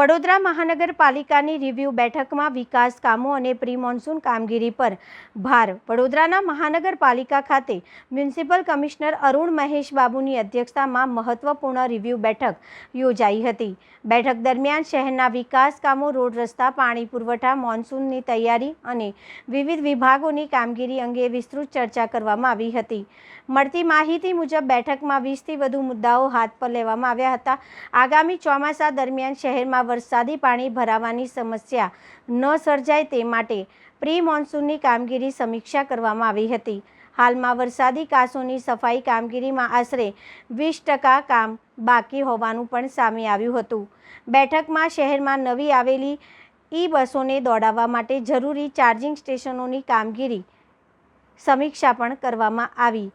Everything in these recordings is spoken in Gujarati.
વડોદરા મહાનગરપાલિકાની રિવ્યૂ બેઠકમાં વિકાસ કામો અને પ્રી મોન્સૂન કામગીરી પર ભાર. વડોદરાના મહાનગરપાલિકા ખાતે મ્યુનિસિપલ કમિશનર અરુણ મહેશ બાબુની અધ્યક્ષતામાં મહત્વપૂર્ણ રિવ્યૂ બેઠક યોજાઈ હતી. બેઠક દરમિયાન શહેરના વિકાસ કામો, રોડ રસ્તા, પાણી પુરવઠા, મોન્સૂનની તૈયારી અને વિવિધ વિભાગોની કામગીરી અંગે વિસ્તૃત ચર્ચા કરવામાં આવી હતી. મળતી માહિતી મુજબ બેઠકમાં 20થી વધુ મુદ્દાઓ હાથ પર લેવામાં આવ્યા હતા. આગામી ચોમાસા દરમિયાન શહેરમાં વરસાદી પાણી ભરાવાની સમસ્યા ન સર્જાય તે માટે પ્રી મોન્સૂનની કામગીરી સમીક્ષા કરવામાં આવી હતી. હાલમાં વરસાદી કાંસોની સફાઈ કામગીરીમાં આશરે 20% કામ બાકી હોવાનું પણ સામે આવ્યું હતું. બેઠકમાં શહેરમાં નવી આવેલી બસોને દોડાવવા માટે જરૂરી ચાર્જિંગ સ્ટેશનોની કામગીરી સમીક્ષા પણ કરવામાં આવી.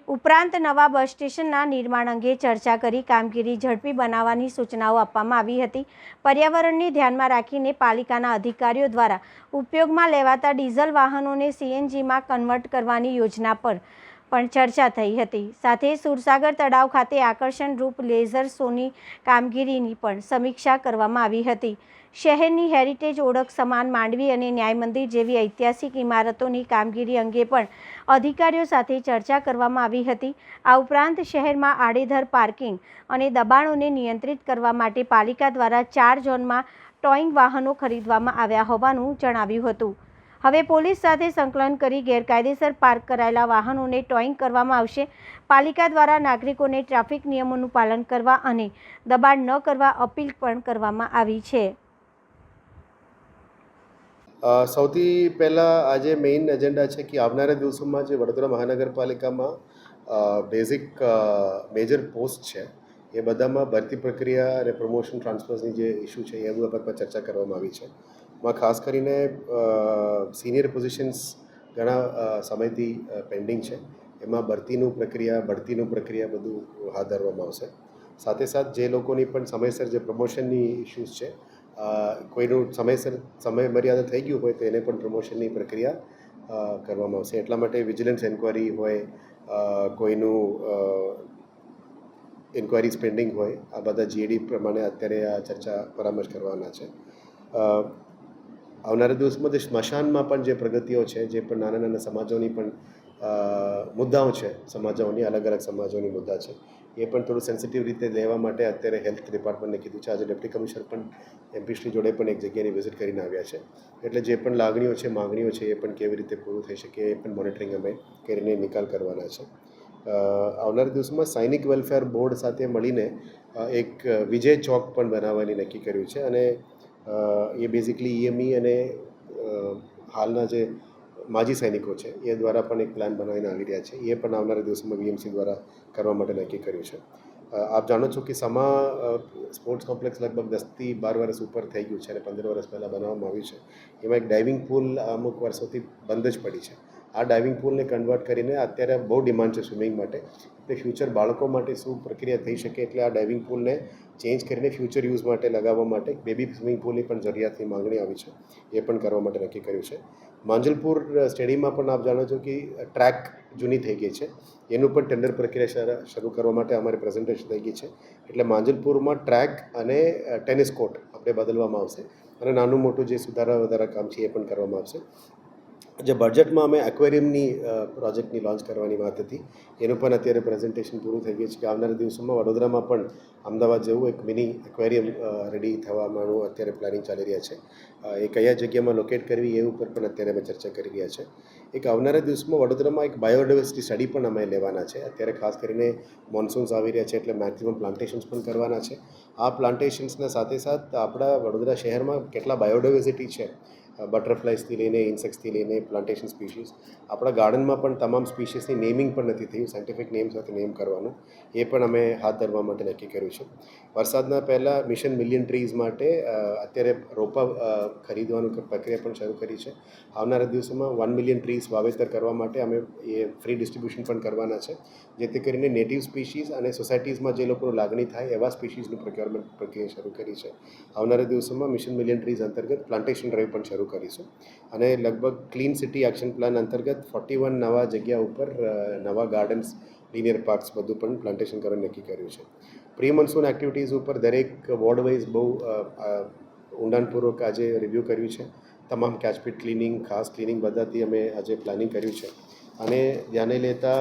ઉપરાંત નવા બસ સ્ટેશનના નિર્માણ અંગે ચર્ચા કરી કામગીરી ઝડપી બનાવવાની સૂચનાઓ આપવામાં આવી હતી. પર્યાવરણને ધ્યાનમાં રાખીને પાલિકાના અધિકારીઓ દ્વારા ઉપયોગમાં લેવાતા ડીઝલ વાહનોને CNGમાં કન્વર્ટ કરવાની યોજના પર પણ ચર્ચા થઈ હતી. સાથે સુરસાગર તળાવ ખાતે આકર્ષણરૂપ લેઝર શોની કામગીરીની પણ સમીક્ષા કરવામાં આવી હતી. શહેરની હેરિટેજ ઓળખ સમાન માંડવી અને ન્યાય મંદિર જેવી ઐતિહાસિક ઇમારતોની કામગીરી અંગે પણ અધિકારીઓ સાથે ચર્ચા કરવામાં આવી હતી. આ ઉપરાંત શહેરમાં આડેધડ પાર્કિંગ અને દબાણોને નિયંત્રિત કરવા માટે પાલિકા દ્વારા 4 ઝોનમાં ટોઈંગ વાહનો ખરીદવામાં આવ્યા હોવાનું જણાવ્યું હતું. હવે પોલીસ સાથે સંકલન કરી ગેરકાયદેસર પાર્ક કરાયેલા વાહનોને ટોઈંગ કરવામાં આવશે. પાલિકા દ્વારા નાગરિકોને ટ્રાફિક નિયમોનું પાલન કરવા અને દબાણ ન કરવા અપીલ પણ કરવામાં આવી છે. સૌથી પહેલાં આજે મેઇન એજન્ડા છે કે આવનારા દિવસોમાં જે વડોદરા મહાનગરપાલિકામાં બેઝિક મેજર પોસ્ટ છે એ બધામાં ભરતી પ્રક્રિયા અને પ્રમોશન ટ્રાન્સફર્સની જે ઇસ્યુ છે એ બાબતમાં ચર્ચા કરવામાં આવી છે. એમાં ખાસ કરીને સિનિયર પોઝિશન્સ ઘણા સમયથી પેન્ડિંગ છે. એમાં બઢતીનું પ્રક્રિયા બધું હાથ ધરવામાં આવશે. સાથે સાથ જે લોકોની પણ સમયસર જે પ્રમોશનની ઇસ્યુઝ છે, કોઈનું સમય મર્યાદા થઈ ગયું હોય તો એને પણ પ્રમોશનની પ્રક્રિયા કરવામાં આવશે. એટલા માટે વિજિલન્સ એન્ક્વાયરી હોય, કોઈનું ઇન્ક્વાયરીઝ પેન્ડિંગ હોય, આ બધા GAD પ્રમાણે અત્યારે આ ચર્ચા પરામર્શ કરવાના છે. આવનારા દિવસમાં જે સ્મશાનમાં પણ જે પ્રગતિઓ છે, જે પણ નાના નાના સમાજોની પણ મુદ્દાઓ છે, સમાજોની અલગ અલગ સમાજોની મુદ્દા છે, એ પણ થોડું સેન્સિટિવ રીતે લેવા માટે અત્યારે હેલ્થ ડિપાર્ટમેન્ટને કીધું છે. આજે ડેપ્યુટી કમિશનર પણ MP જોડે પણ એક જગ્યાની વિઝિટ કરીને આવ્યા છે. એટલે જે પણ લાગણીઓ છે, માગણીઓ છે, એ પણ કેવી રીતે પૂરું થઈ શકે એ પણ મોનિટરિંગ અમે કરીને નિકાલ કરવાના છે. આવનારા દિવસમાં સૈનિક વેલફેર બોર્ડ સાથે મળીને એક વિજય ચોક પણ બનાવવાની નક્કી કર્યું છે. અને એ બેઝિકલી EME અને હાલના જે માજી સૈનિકો છે એ દ્વારા પણ એક પ્લાન બનાવીને આવી રહ્યા છે. એ પણ આવનારા દિવસોમાં VMC દ્વારા કરવા માટે નક્કી કર્યું છે. આપ જાણો છો કે સમા સ્પોર્ટ્સ કોમ્પ્લેક્સ લગભગ 10થી 12 વર્ષ ઉપર થઈ ગયું છે અને 15 વર્ષ પહેલાં બનાવવામાં આવ્યું છે. એમાં એક ડાઇવિંગ પૂલ અમુક વર્ષોથી બંધ જ પડી છે. આ ડાઇવિંગ પૂલને કન્વર્ટ કરીને અત્યારે બહુ ડિમાન્ડ છે સ્વિમિંગ માટે. એટલે ફ્યુચર બાળકો માટે શું પ્રક્રિયા થઈ શકે, એટલે આ ડાઇવિંગ પૂલને ચેન્જ કરીને ફ્યુચર યુઝ માટે લગાવવા માટે બેબી સ્વિમિંગ પૂલની પણ જરૂરિયાતની માગણી આવી છે. એ પણ કરવા માટે નક્કી કર્યું છે. માંજલપુર સ્ટેડિયમમાં પણ આપ જાણો છો કે ટ્રેક જૂની થઈ ગઈ છે. એનું પણ ટેન્ડર પ્રક્રિયા શરૂ કરવા માટે અમારી પ્રેઝન્ટેશન થઈ ગઈ છે. એટલે માંજલપુરમાં ટ્રેક અને ટેનિસ કોર્ટ આપણે બદલવામાં આવશે અને નાનું મોટું જે સુધારા કામ છે એ પણ કરવામાં આવશે. જે બજેટમાં અમે એક્વેરિયમની પ્રોજેક્ટની લોન્ચ કરવાની વાત હતી, એનું પણ અત્યારે પ્રેઝન્ટેશન પૂરું થઈ ગયું છે કે આવનારા દિવસોમાં વડોદરામાં પણ અમદાવાદ જેવું એક મિની એક્વેરિયમ રેડી થવાનું અત્યારે પ્લાનિંગ ચાલી રહ્યા છે. એ કયા જગ્યામાં લોકેટ કરવી એ ઉપર પણ અત્યારે અમે ચર્ચા કરી રહ્યા છે. એક આવનારા દિવસમાં વડોદરામાં એક બાયોડાયવર્સિટી સ્ટડી પણ અમે લેવાના છે. અત્યારે ખાસ કરીને મોન્સૂન્સ આવી રહ્યા છે એટલે મેક્સિમમ પ્લાન્ટેશન્સ પણ કરવાના છે. આ પ્લાન્ટેશન્સના સાથે સાથ આપણા વડોદરા શહેરમાં કેટલા બાયોડાયવર્સિટી છે, બટરફ્લાઇઝથી લઈને ઇન્સેક્ટ્સથી લઈને પ્લાન્ટેશન સ્પીશીઝ, આપણા ગાર્ડનમાં પણ તમામ સ્પીશીઝની નેમિંગ પણ નથી થયું. સાયન્ટિફિક નેમ સાથે નેમ કરવાનું એ પણ અમે હાથ ધરવા માટે નક્કી કર્યું છે. વરસાદના પહેલાં મિશન મિલિયન ટ્રીઝ માટે અત્યારે રોપા ખરીદવાનું પ્રક્રિયા પણ શરૂ કરી છે. આવનારા દિવસોમાં 1 મિલિયન ટ્રીઝ વાવેતર કરવા માટે અમે એ ફ્રી ડિસ્ટ્રીબ્યુશન પણ કરવાના છે. જેથી કરીને નેટિવ સ્પીશીઝ અને સોસાયટીઝમાં જે લોકોનું લાગણી થાય એવા સ્પીશીઝનું પ્રોક્યોરમેન્ટ પ્રક્રિયા શરૂ કરી છે. આવનારા દિવસોમાં મિશન મિલિયન ટ્રીઝ અંતર્ગત પ્લાન્ટેશન ડ્રાઈવ પણ શરૂ કરીશું અને લગભગ ક્લીન સિટી એક્શન પ્લાન અંતર્ગત 41 નવા જગ્યા ઉપર નવા ગાર્ડન્સ લિનિયર પાર્ક્સ બધું પણ પ્લાન્ટેશન કરવાનું નક્કી કર્યું છે. પ્રી મોન્સૂન એક્ટિવિટીઝ ઉપર દરેક વોર્ડ વાઇઝ બહુ ઊંડાણપૂર્વક આજે રિવ્યૂ કર્યું છે. તમામ કેચપીટ ક્લિનિંગ, ખાસ ક્લિનિંગ બધાથી અમે આજે પ્લાનિંગ કર્યું છે અને ધ્યાને લેતા